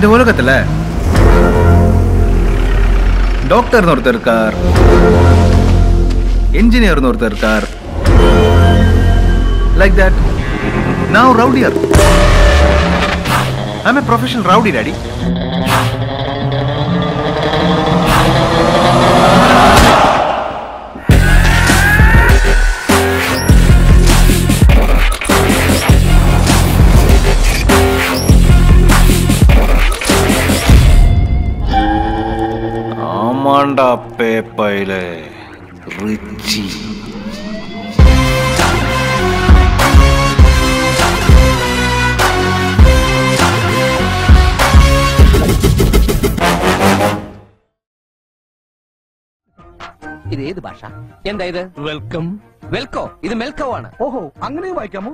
இந்த உலகத்துல டாக்டர்னு ஒருத்தர் இருக்கார், என்ஜினியர்னு ஒருத்தர் இருக்கார். Like that now rowdier. I'm a professional rowdy, daddy. ஆமாண்டா பேப்பையில ரிச்சி. ഇത് ഏത് ഭാഷ? എന്താ ഇത്? വെൽക്കം. വെൽക്കോ? ഇത് മെൽക്കോ ആണ്. ഓഹോ, അങ്ങനെ വായിക്കാമോ?